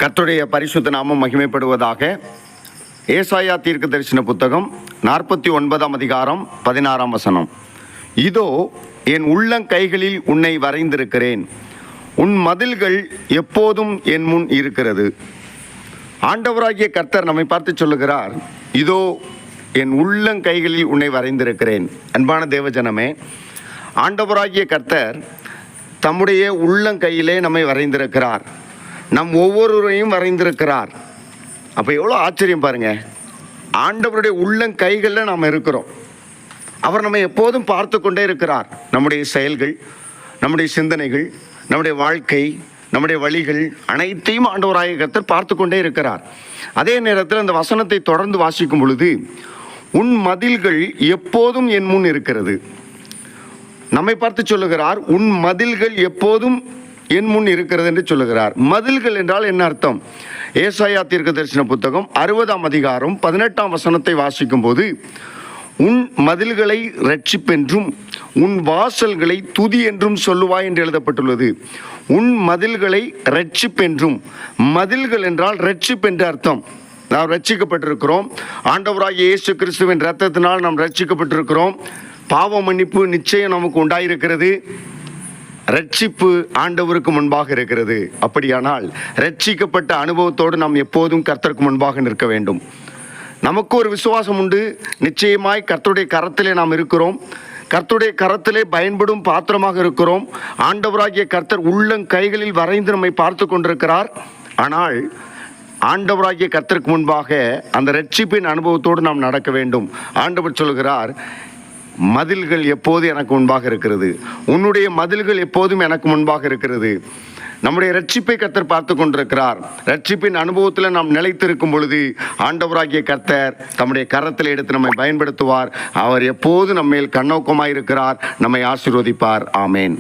கர்த்தருடைய பரிசுத்த நாமம் மகிமைப்படுவதாக. ஏசாயா தீர்க்க தரிசன புத்தகம் 49ஆம் அதிகாரம் 16ஆம் வசனம். இதோ என் உள்ளங்கைகளில் உன்னை வரைந்திருக்கிறேன், உன் மதில்கள் எப்போதும் என் முன் இருக்கிறது. ஆண்டவராகிய கர்த்தர் நம்மை பார்த்து சொல்லுகிறார், இதோ என் உள்ளங்கைகளில் உன்னை வரைந்திருக்கிறேன். அன்பான தேவஜனமே, ஆண்டவராகிய கர்த்தர் தம்முடைய உள்ளங்கையிலே நம்மை வரைந்திருக்கிறார், நம் ஒவ்வொருவரையும் வரைந்திருக்கிறார். அப்போ எவ்வளோ ஆச்சரியம் பாருங்க. ஆண்டவருடைய உள்ளங்கைகளில் நாம் இருக்கிறோம். அவர் நம்மை எப்போதும் பார்த்து கொண்டே இருக்கிறார். நம்முடைய செயல்கள், நம்முடைய சிந்தனைகள், நம்முடைய வாழ்க்கை, நம்முடைய வழிகள் அனைத்தையும் ஆண்டவராகிய கர்த்தர் பார்த்து கொண்டே இருக்கிறார். அதே நேரத்தில் அந்த வசனத்தை தொடர்ந்து வாசிக்கும் பொழுது, உன் மதில்கள் எப்போதும் என் முன் இருக்கிறது. நம்மை பார்த்து சொல்லுகிறார், உன் மதில்கள் எப்போதும் என் முன் இருக்கிறது என்று சொல்லுகிறார். மதில்கள் என்றால் என்ன அர்த்தம்? ஏசாயா தீர்க்க தரிசன புத்தகம் 60ஆம் அதிகாரம் 18ஆம் வசனத்தை வாசிக்கும் போது, உன் மதில்களை இரட்சிப்பென்றும் உன் வாசல்களை துதி என்றும் சொல்லுவாய் என்று எழுதப்பட்டுள்ளது. உன் மதில்களை இரட்சிப்பென்றும், மதில்கள் என்றால் இரட்சிப்பு என்று அர்த்தம். நாம் ரட்சிக்கப்பட்டிருக்கிறோம். ஆண்டவராகிய இயேசு கிறிஸ்துவின் இரத்தத்தினால் நாம் ரட்சிக்கப்பட்டிருக்கிறோம். பாவ மன்னிப்பு நிச்சயம் நமக்கு உண்டாயிருக்கிறது. ரட்சிப்பு ஆண்டவருக்கு முன்பாக இருக்கிறது. அப்படியானால் ரட்சிக்கப்பட்ட அனுபவத்தோடு நாம் எப்போதும் கர்த்தருக்கு முன்பாக நிற்க வேண்டும். நமக்கு ஒரு விசுவாசம் உண்டு. நிச்சயமாய் கர்த்தருடைய கரத்திலே நாம் இருக்கிறோம். கர்த்தருடைய கரத்திலே பயன்படும் பாத்திரமாக இருக்கிறோம். ஆண்டவராகிய கர்த்தர் உள்ளங்கைகளில் வரைந்து நம்மை பார்த்து கொண்டிருக்கிறார். ஆனால் ஆண்டவராகிய கர்த்தருக்கு முன்பாக அந்த ரட்சிப்பின் அனுபவத்தோடு நாம் நடக்க வேண்டும். ஆண்டவர் சொல்கிறார், மதில்கள் எப்போது எனக்கு முன்பாக இருக்கிறது, உன்னுடைய மதில்கள் எப்போதும் எனக்கு முன்பாக இருக்கிறது. நம்முடைய ரட்சிப்பை கர்த்தர் பார்த்து கொண்டிருக்கிறார். ரட்சிப்பின் அனுபவத்தில் நாம் நிலைத்திருக்கும் பொழுது ஆண்டவராகிய கர்த்தர் தம்முடைய கரத்தில் எடுத்து நம்மை பயன்படுத்துவார். அவர் எப்போது நம்மேல் கண்ணோக்கமாயிருக்கிறார், நம்மை ஆசீர்வதிப்பார். ஆமேன்.